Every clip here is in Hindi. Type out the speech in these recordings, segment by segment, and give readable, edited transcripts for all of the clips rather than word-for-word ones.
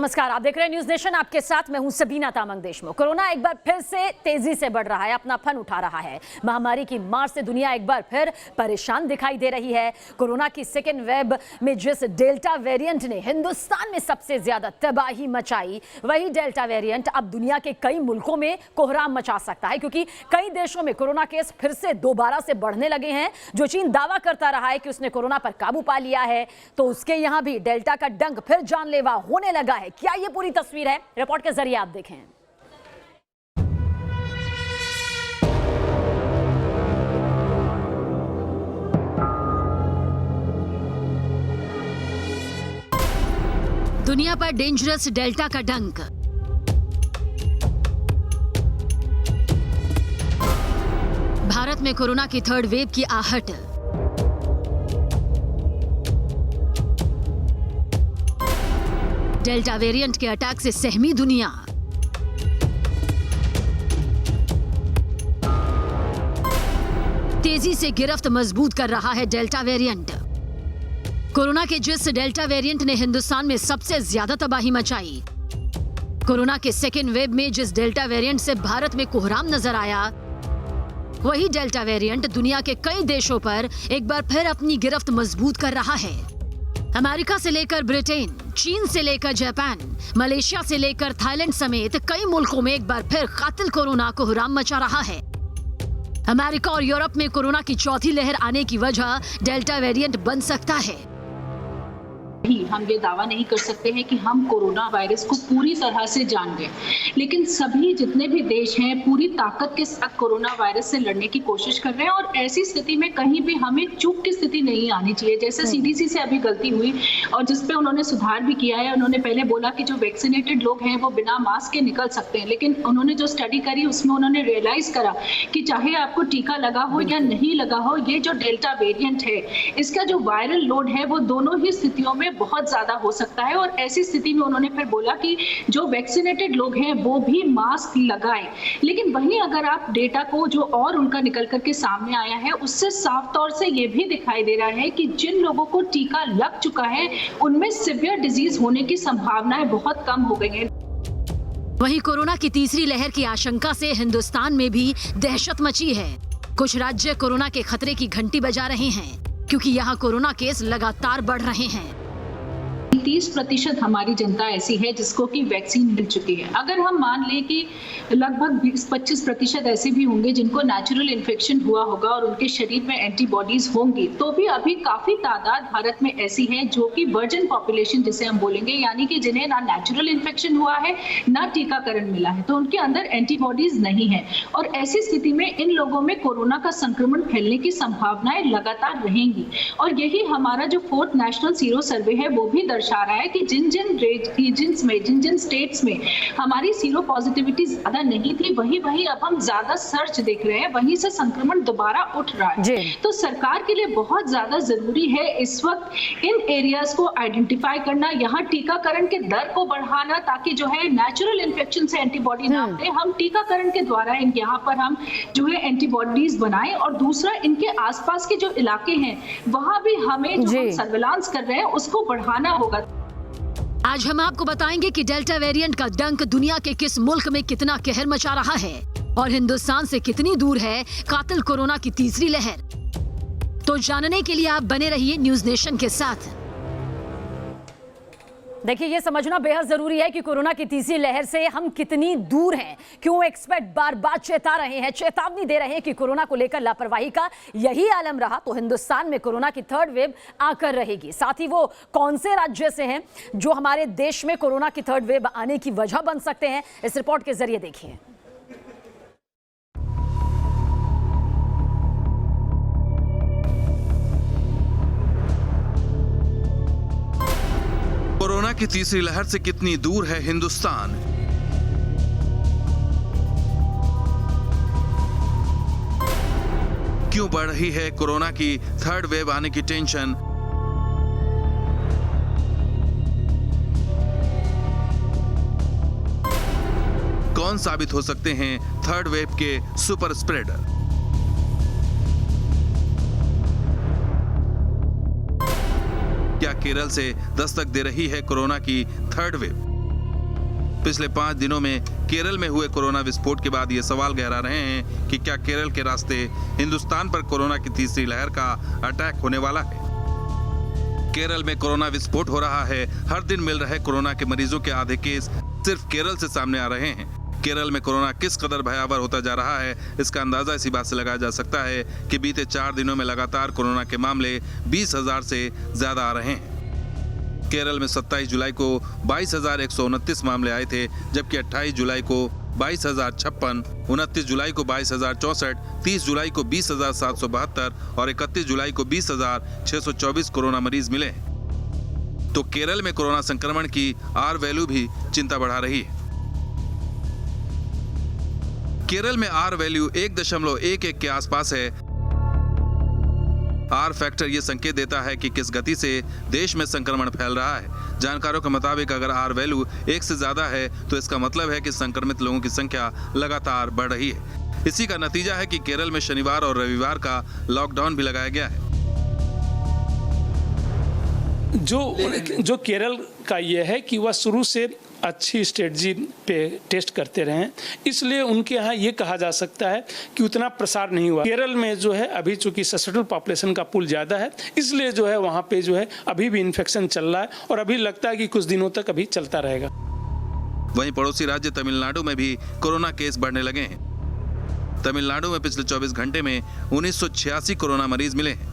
नमस्कार, आप देख रहे हैं न्यूज नेशन। आपके साथ मैं हूं सबीना तामंग देशमुख। कोरोना एक बार फिर से तेजी से बढ़ रहा है, अपना फन उठा रहा है। महामारी की मार से दुनिया एक बार फिर परेशान दिखाई दे रही है। कोरोना की सेकेंड वेव में जिस डेल्टा वेरिएंट ने हिंदुस्तान में सबसे ज्यादा तबाही मचाई, वही डेल्टा वेरिएंट अब दुनिया के कई मुल्कों में कोहराम मचा सकता है, क्योंकि कई देशों में कोरोना केस फिर से दोबारा से बढ़ने लगे हैं। जो चीन दावा करता रहा है कि उसने कोरोना पर काबू पा लिया है, तो उसके यहां भी डेल्टा का डंक फिर जानलेवा होने लगा है। क्या ये पूरी तस्वीर है? रिपोर्ट के जरिए आप देखें। दुनिया पर डेंजरस डेल्टा का डंक। भारत में कोरोना की थर्ड वेव की आहट। डेल्टा वेरिएंट के अटैक से सहमी दुनिया। तेजी से गिरफ्त मजबूत कर रहा है डेल्टा वेरिएंट। कोरोना के जिस डेल्टा वेरिएंट ने हिंदुस्तान में सबसे ज्यादा तबाही मचाई, कोरोना के सेकेंड वेव में जिस डेल्टा वेरिएंट से भारत में कोहराम नजर आया, वही डेल्टा वेरिएंट दुनिया के कई देशों पर एक बार फिर अपनी गिरफ्त मजबूत कर रहा है। अमेरिका से लेकर ब्रिटेन, चीन से लेकर जापान, मलेशिया से लेकर थाईलैंड समेत कई मुल्कों में एक बार फिर कातिल कोरोना कोहराम मचा रहा है। अमेरिका और यूरोप में कोरोना की चौथी लहर आने की वजह डेल्टा वेरिएंट बन सकता है। हम ये दावा नहीं कर सकते हैं कि हम कोरोना वायरस को पूरी तरह से जान गए, लेकिन सभी जितने भी देश हैं पूरी ताकत के साथ कोरोना वायरस से लड़ने की कोशिश कर रहे हैं। और ऐसी स्थिति में कहीं भी हमें चूक की स्थिति नहीं आनी चाहिए। जैसे सीडीसी से अभी गलती हुई और जिसपे उन्होंने सुधार भी किया है। उन्होंने पहले बोला कि जो वैक्सीनेटेड लोग हैं वो बिना मास्क के निकल सकते हैं, लेकिन उन्होंने जो स्टडी करी उसमें उन्होंने रियलाइज करा कि चाहे आपको टीका लगा हो या नहीं लगा हो, ये जो डेल्टा वेरिएंट है इसका जो वायरल लोड है वो दोनों ही स्थितियों में बहुत ज्यादा हो सकता है। और ऐसी स्थिति में उन्होंने फिर बोला कि जो वैक्सीनेटेड लोग हैं वो भी मास्क लगाएं। लेकिन वहीं अगर आप डेटा को जो और उनका निकल करके सामने आया है उससे साफ तौर से ये भी दिखाई दे रहा है कि जिन लोगों को टीका लग चुका है उनमें सीवियर डिजीज होने की संभावनाएं बहुत कम हो गई हैं। वहीं कोरोना की तीसरी लहर की आशंका से हिंदुस्तान में भी दहशत मची है। कुछ राज्य कोरोना के खतरे की घंटी बजा रहे हैं, क्योंकि यहाँ कोरोना केस लगातार बढ़ रहे हैं। 30% हमारी जनता ऐसी है जिसको कि वैक्सीन मिल चुकी है। अगर हम मान लें कि लगभग 20-25% ऐसे भी होंगे जिनको नेचुरल इन्फेक्शन हुआ होगा और उनके शरीर में एंटीबॉडीज होंगी, तो भी अभी काफी तादाद भारत में ऐसी है जो कि वर्जिन पॉपुलेशन जिसे हम बोलेंगे, यानी कि जिन्हें ना नेचुरल इन्फेक्शन हुआ है ना टीकाकरण मिला है, तो उनके अंदर एंटीबॉडीज नहीं है। और ऐसी स्थिति में इन लोगों में कोरोना का संक्रमण फैलने की संभावनाएं लगातार रहेंगी। और यही हमारा जो 4th नेशनल सीरो सर्वे है वो भी दर्शा रहा है कि जिन जिन स्टेट्स में हमारी सीरो पॉजिटिविटी ज्यादा नहीं थी, वही अब हम ज्यादा सर्च देख रहे हैं, वहीं से संक्रमण दोबारा उठ रहा है। तो सरकार के लिए बहुत ज्यादा जरूरी है इस वक्त इन एरियाज को आइडेंटिफाई करना, यहाँ टीकाकरण के दर को बढ़ाना, ताकि जो है नेचुरल इन्फेक्शन से एंटीबॉडी ना बने। हम टीकाकरण के द्वारा यहाँ पर हम जो है एंटीबॉडीज बनाएं। और दूसरा, इनके आसपास के जो इलाके हैं वहां भी हमें जो हम सर्विलांस कर रहे हैं उसको बढ़ाना होगा। आज हम आपको बताएंगे कि डेल्टा वेरिएंट का डंक दुनिया के किस मुल्क में कितना कहर मचा रहा है और हिंदुस्तान से कितनी दूर है कातिल कोरोना की तीसरी लहर। तो जानने के लिए आप बने रहिए न्यूज नेशन के साथ। देखिए, ये समझना बेहद जरूरी है कि कोरोना की तीसरी लहर से हम कितनी दूर हैं। क्यों एक्सपर्ट बार बार चेता रहे हैं, चेतावनी दे रहे हैं कि कोरोना को लेकर लापरवाही का यही आलम रहा तो हिंदुस्तान में कोरोना की थर्ड वेव आकर रहेगी। साथ ही वो कौन से राज्य से हैं जो हमारे देश में कोरोना की थर्ड वेव आने की वजह बन सकते हैं, इस रिपोर्ट के जरिए देखिए। कोरोना की तीसरी लहर से कितनी दूर है हिंदुस्तान? क्यों बढ़ रही है कोरोना की थर्ड वेव आने की टेंशन? कौन साबित हो सकते हैं थर्ड वेव के सुपर स्प्रेडर? क्या केरल से दस्तक दे रही है कोरोना की थर्ड वेव? पिछले 5 दिनों में केरल में हुए कोरोना विस्फोट के बाद ये सवाल गहरा रहे हैं कि क्या केरल के रास्ते हिंदुस्तान पर कोरोना की तीसरी लहर का अटैक होने वाला है। केरल में कोरोना विस्फोट हो रहा है। हर दिन मिल रहे कोरोना के मरीजों के आधे केस सिर्फ केरल से सामने आ रहे हैं। केरल में कोरोना किस कदर भयावह होता जा रहा है, इसका अंदाजा इसी बात से लगाया जा सकता है कि बीते 4 दिनों में लगातार कोरोना के मामले 20,000 से ज्यादा आ रहे हैं। केरल में 27 जुलाई को 22,129 मामले आए थे, जबकि 28 जुलाई को 22,056, 29 जुलाई को 22,064, 30 जुलाई को 20,772 और 31 जुलाई को 20,624 कोरोना मरीज मिले। तो केरल में कोरोना संक्रमण की आर वैल्यू भी चिंता बढ़ा रही है। केरल में आर वैल्यू 1.11 के आसपास है। आर फैक्टर ये संकेत देता है कि किस गति से देश में संक्रमण फैल रहा है। जानकारों के मुताबिक अगर आर वैल्यू 1 से ज्यादा है तो इसका मतलब है कि संक्रमित लोगों की संख्या लगातार बढ़ रही है। इसी का नतीजा है कि केरल में शनिवार और रविवार का लॉकडाउन भी लगाया गया है। जो केरल का ये है कि वह शुरू से अच्छी स्ट्रेटजी पे टेस्ट करते रहे, इसलिए उनके यहाँ ये कहा जा सकता है कि उतना प्रसार नहीं हुआ। केरल में जो है अभी चूंकि ससेबल पॉपुलेशन का पूल ज़्यादा है, इसलिए जो है वहाँ पे जो है अभी भी इन्फेक्शन चल रहा है और अभी लगता है कि कुछ दिनों तक अभी चलता रहेगा। वहीं पड़ोसी राज्य तमिलनाडु में भी कोरोना केस बढ़ने लगे हैं। तमिलनाडु में पिछले 24 घंटे में 1986 कोरोना मरीज मिले हैं।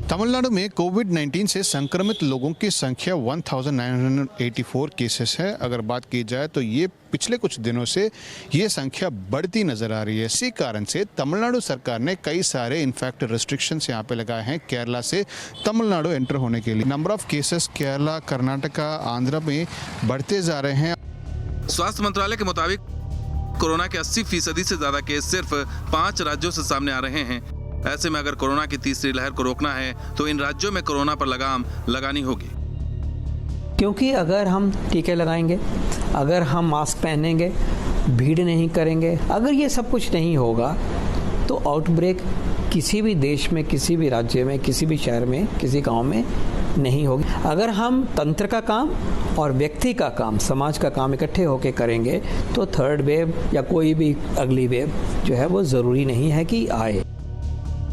तमिलनाडु में कोविड-19 से संक्रमित लोगों की संख्या 1984 केसेस है। अगर बात की जाए तो ये पिछले कुछ दिनों से ये संख्या बढ़ती नजर आ रही है। इसी कारण से तमिलनाडु सरकार ने कई सारे इनफैक्ट रिस्ट्रिक्शंस यहाँ पे लगाए हैं केरला से तमिलनाडु एंटर होने के लिए। Number of cases Kerala, Karnataka, Andhra में बढ़ते जा रहे हैं। स्वास्थ्य मंत्रालय के मुताबिक कोरोना के 80% से ज्यादा केस सिर्फ 5 राज्यों से सामने आ रहे हैं। ऐसे में अगर कोरोना की तीसरी लहर को रोकना है तो इन राज्यों में कोरोना पर लगाम लगानी होगी। क्योंकि अगर हम टीके लगाएंगे, अगर हम मास्क पहनेंगे, भीड़ नहीं करेंगे, अगर ये सब कुछ नहीं होगा तो आउटब्रेक किसी भी देश में, किसी भी राज्य में, किसी भी शहर में, किसी गांव में नहीं होगी। अगर हम तंत्र का काम और व्यक्ति का काम, समाज का काम इकट्ठे होकर करेंगे तो थर्ड वेव या कोई भी अगली वेव जो है वो ज़रूरी नहीं है कि आए।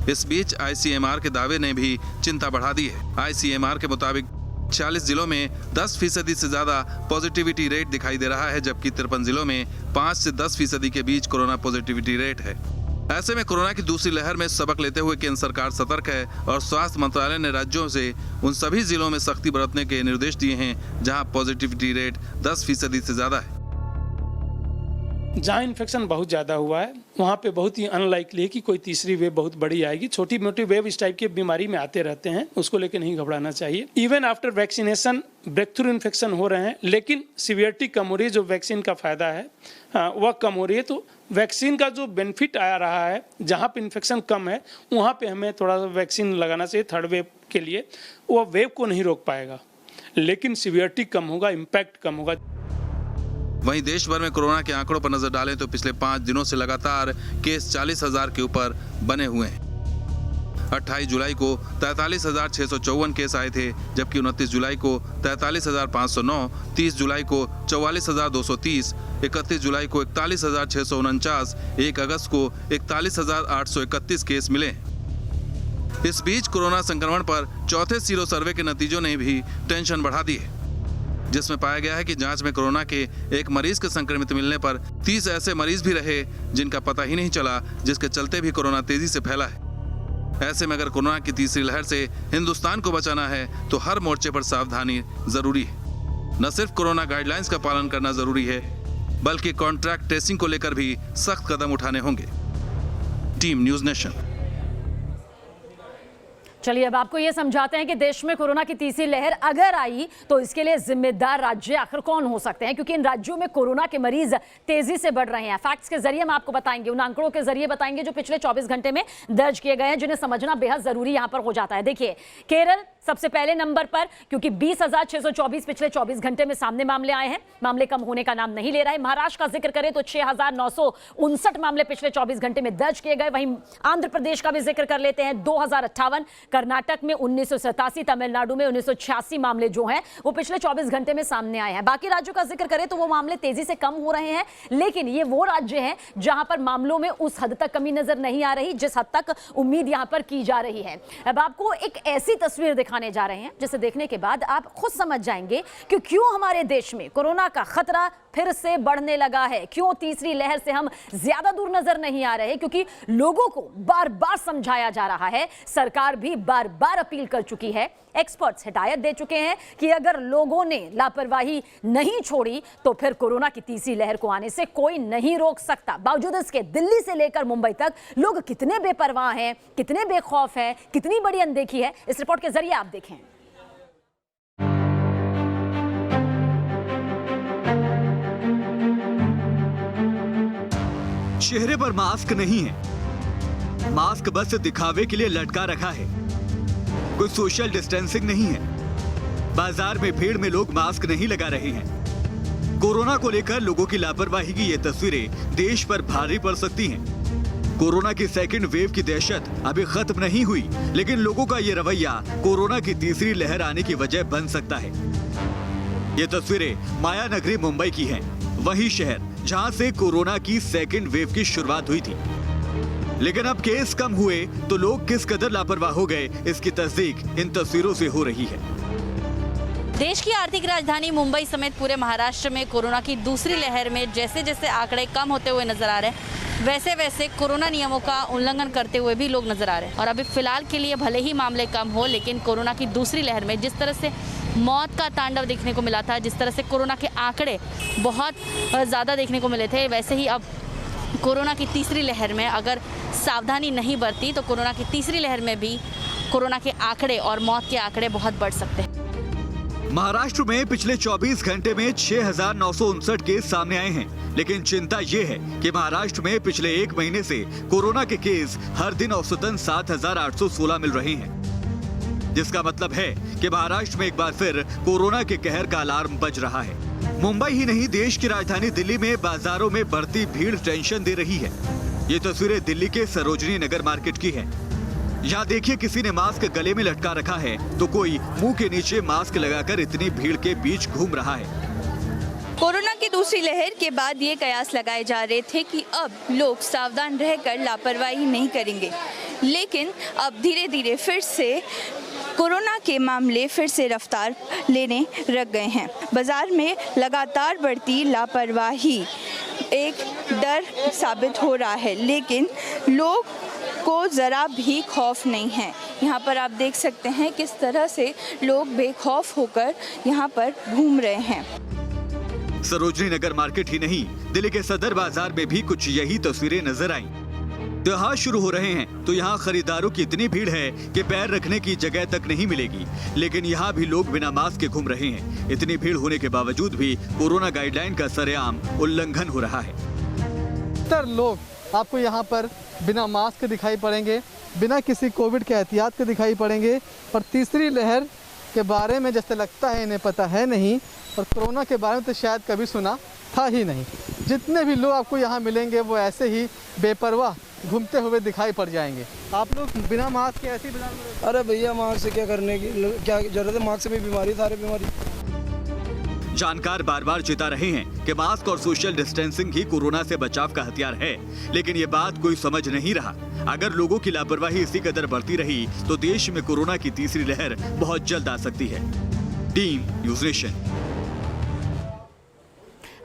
इस बीच आईसीएमआर के दावे ने भी चिंता बढ़ा दी है। आईसीएमआर के मुताबिक 40 जिलों में 10% से ज्यादा पॉजिटिविटी रेट दिखाई दे रहा है, जबकि 53 जिलों में 5 से 10% के बीच कोरोना पॉजिटिविटी रेट है। ऐसे में कोरोना की दूसरी लहर में सबक लेते हुए केंद्र सरकार सतर्क है और स्वास्थ्य मंत्रालय ने राज्यों से उन सभी जिलों में सख्ती बरतने के निर्देश दिए हैं जहां पॉजिटिविटी रेट 10% से ज्यादा है। जहाँ इन्फेक्शन बहुत ज़्यादा हुआ है वहाँ पे बहुत ही अनलाइकली है कि कोई तीसरी वेव बहुत बड़ी आएगी। छोटी मोटी वेव इस टाइप की बीमारी में आते रहते हैं, उसको लेकर नहीं घबराना चाहिए। Even after vaccination breakthrough infection हो रहे हैं, लेकिन सीवियरिटी कम हो रही है। जो वैक्सीन का फ़ायदा है वह कम हो रही है। तो वैक्सीन का जो बेनिफिट आ रहा है, जहाँ पे इन्फेक्शन कम है वहाँ पे हमें थोड़ा सा वैक्सीन लगाना चाहिए थर्ड वेव के लिए। वह वेव को नहीं रोक पाएगा, लेकिन सीवियरिटी कम होगा, इम्पैक्ट कम होगा। वहीं देश भर में कोरोना के आंकड़ों पर नजर डालें तो पिछले 5 दिनों से लगातार केस 40,000 के ऊपर बने हुए हैं। 28 जुलाई को 43,654 केस आए थे, जबकि 29 जुलाई को 43,509, 30 जुलाई को 44,230, 31 जुलाई को 41,649, 1 अगस्त को 41,831 केस मिले। इस बीच कोरोना संक्रमण पर चौथे सीरो सर्वे के नतीजों ने भी टेंशन बढ़ा दी है, जिसमें पाया गया है कि जांच में कोरोना के एक मरीज के संक्रमित मिलने पर 30 ऐसे मरीज भी रहे जिनका पता ही नहीं चला, जिसके चलते भी कोरोना तेजी से फैला है। ऐसे में अगर कोरोना की तीसरी लहर से हिंदुस्तान को बचाना है तो हर मोर्चे पर सावधानी जरूरी है। न सिर्फ कोरोना गाइडलाइंस का पालन करना जरूरी है, बल्कि कॉन्ट्रैक्ट ट्रेसिंग को लेकर भी सख्त कदम उठाने होंगे। Team news nation. चलिए अब आपको ये समझाते हैं कि देश में कोरोना की तीसरी लहर अगर आई तो इसके लिए जिम्मेदार राज्य आखिर कौन हो सकते हैं, क्योंकि इन राज्यों में कोरोना के मरीज तेजी से बढ़ रहे हैं। फैक्ट्स के जरिए हम आपको बताएंगे, उन आंकड़ों के जरिए बताएंगे जो पिछले 24 घंटे में दर्ज किए गए हैं, जिन्हें समझना बेहद जरूरी यहां पर हो जाता है। देखिए, केरल सबसे पहले नंबर पर, क्योंकि 20,624 पिछले 24 घंटे में सामने मामले आए हैं। मामले कम होने का नाम नहीं ले रहा है। महाराष्ट्र का जिक्र करें तो 6,959 मामले पिछले 24 घंटे में दर्ज किए गए। वहीं आंध्र प्रदेश का भी जिक्र कर लेते हैं, 2,058, कर्नाटक में 1987, तमिलनाडु में 1986 मामले जो हैं वो पिछले 24 घंटे में सामने आए हैं। बाकी राज्यों का जिक्र करें तो वो मामले तेजी से कम हो रहे हैं, लेकिन ये वो राज्य हैं जहां पर मामलों में उस हद तक कमी नजर नहीं आ रही जिस हद तक उम्मीद यहां पर की जा रही है। अब आपको एक ऐसी तस्वीर दिखाने जा रहे हैं जिसे देखने के बाद आप खुद समझ जाएंगे कि क्यों हमारे देश में कोरोना का खतरा फिर से बढ़ने लगा है, क्यों तीसरी लहर से हम ज्यादा दूर नजर नहीं आ रहे। क्योंकि लोगों को बार बार समझाया जा रहा है, सरकार भी बार बार अपील कर चुकी है, एक्सपर्ट्स हिदायत दे चुके हैं कि अगर लोगों ने लापरवाही नहीं छोड़ी तो फिर कोरोना की तीसरी लहर को आने से कोई नहीं रोक सकता। बावजूद इसके दिल्ली से लेकर मुंबई तक लोग कितने बेपरवाह हैं, कितने बेखौफ हैं, कितनी बड़ी अनदेखी है, इस रिपोर्ट के जरिए आप देखें। चेहरे पर मास्क नहीं है, मास्क बस दिखावे के लिए लटका रखा है। कोई सोशल डिस्टेंसिंग नहीं है। बाजार में भीड़ में लोग मास्क नहीं लगा रहे हैं। कोरोना को लेकर लोगों की लापरवाही की ये तस्वीरें देश पर भारी पड़ सकती हैं। कोरोना की सेकंड वेव की दहशत अभी खत्म नहीं हुई, लेकिन लोगों का ये रवैया कोरोना की तीसरी लहर आने की वजह बन सकता है। ये तस्वीरें माया नगरी मुंबई की हैं, वही शहर जहां से कोरोना की सेकंड वेव की शुरुआत हुई थी। लेकिन अब केस कम हुए तो लोग किस कदर लापरवाह हो गए, इसकी तस्दीक इन तस्वीरों से हो रही है। देश की आर्थिक राजधानी मुंबई समेत पूरे महाराष्ट्र में कोरोना की दूसरी लहर में जैसे जैसे आंकड़े कम होते हुए नजर आ रहे हैं, वैसे वैसे कोरोना नियमों का उल्लंघन करते हुए भी लोग नजर आ रहे हैं। और अभी फिलहाल के लिए भले ही मामले कम हो, लेकिन कोरोना की दूसरी लहर में जिस तरह से मौत का तांडव देखने को मिला था, जिस तरह से कोरोना के आंकड़े बहुत ज़्यादा देखने को मिले थे, वैसे ही अब कोरोना की तीसरी लहर में अगर सावधानी नहीं बरती तो कोरोना की तीसरी लहर में भी कोरोना के आंकड़े और मौत के आंकड़े बहुत बढ़ सकते हैं। महाराष्ट्र में पिछले 24 घंटे में 6,959 केस सामने आए हैं, लेकिन चिंता ये है कि महाराष्ट्र में पिछले एक महीने से कोरोना के केस हर दिन औसतन 7,816 मिल रहे हैं, जिसका मतलब है कि महाराष्ट्र में एक बार फिर कोरोना के कहर का अलार्म बज रहा है। मुंबई ही नहीं, देश की राजधानी दिल्ली में बाजारों में बढ़ती भीड़ टेंशन दे रही है। ये तस्वीरें दिल्ली के सरोजनी नगर मार्केट की हैं। यहाँ देखिए, किसी ने मास्क गले में लटका रखा है तो कोई मुंह के नीचे मास्क लगाकर इतनी भीड़ के बीच घूम रहा है। कोरोना की दूसरी लहर के बाद ये कयास लगाए जा रहे थे कि अब लोग सावधान रहकर लापरवाही नहीं करेंगे, लेकिन अब धीरे धीरे फिर से कोरोना के मामले फिर से रफ्तार लेने लग गए हैं। बाजार में लगातार बढ़ती लापरवाही एक डर साबित हो रहा है, लेकिन लोग को ज़रा भी खौफ नहीं है। यहाँ पर आप देख सकते हैं किस तरह से लोग बेखौफ होकर यहाँ पर घूम रहे हैं। सरोजनी नगर मार्केट ही नहीं, दिल्ली के सदर बाजार में भी कुछ यही तस्वीरें नजर आईं। त्योहार शुरू हो रहे हैं तो यहाँ खरीदारों की इतनी भीड़ है कि पैर रखने की जगह तक नहीं मिलेगी, लेकिन यहाँ भी लोग बिना मास्क के घूम रहे हैं। इतनी भीड़ होने के बावजूद भी कोरोना गाइडलाइन का सरेआम उल्लंघन हो रहा है। लोग आपको यहाँ पर बिना मास्क के दिखाई पड़ेंगे, बिना किसी कोविड के एहतियात के दिखाई पड़ेंगे, और तीसरी लहर के बारे में जैसे लगता है इन्हें पता है नहीं, और कोरोना के बारे में तो शायद कभी सुना था ही नहीं। जितने भी लोग आपको यहाँ मिलेंगे वो ऐसे ही बेपरवाह घूमते हुए दिखाई पड़ जाएंगे। आप लोग बिना मास्क के ऐसे ही बिना, अरे भैया मास्क से क्या करने की क्या जरूरत है, मास्क से भी बीमारी, सारे बीमारी। जानकार बार बार चिता रहे हैं कि मास्क और सोशल डिस्टेंसिंग ही कोरोना से बचाव का हथियार है, लेकिन ये बात कोई समझ नहीं रहा। अगर लोगों की लापरवाही इसी कदर बढ़ती रही तो देश में कोरोना की तीसरी लहर बहुत जल्द आ सकती है। Team news nation.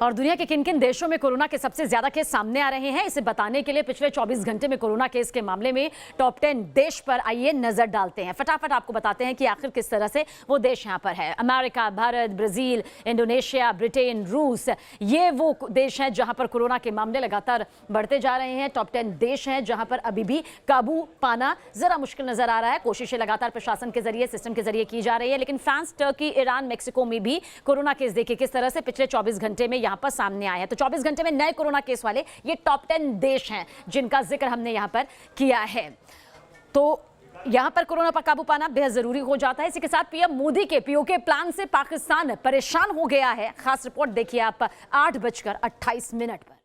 और दुनिया के किन किन देशों में कोरोना के सबसे ज्यादा केस सामने आ रहे हैं, इसे बताने के लिए पिछले 24 घंटे में कोरोना केस के मामले में टॉप 10 देश पर आइए नजर डालते हैं। फटाफट आपको बताते हैं कि आखिर किस तरह से वो देश यहाँ पर है। America, Bharat, Brazil, Indonesia, Britain, रूस, ये वो देश हैं जहां पर कोरोना के मामले लगातार बढ़ते जा रहे हैं। टॉप 10 देश हैं जहां पर अभी भी काबू पाना जरा मुश्किल नजर आ रहा है। कोशिशें लगातार प्रशासन के जरिए, सिस्टम के जरिए की जा रही है, लेकिन फ्रांस, टर्की, ईरान, मेक्सिको में भी कोरोना केस देखिए किस तरह से पिछले 24 घंटे में यहाँ पर सामने आए हैं। तो 24 घंटे में नए कोरोना केस वाले ये टॉप 10 देश हैं जिनका जिक्र हमने यहाँ पर किया है। तो यहां पर कोरोना पर काबू पाना बेहद जरूरी हो जाता है। इसी के साथ पीएम मोदी के पीओके प्लान से पाकिस्तान परेशान हो गया है। खास रिपोर्ट देखिए आप 8:28 पर।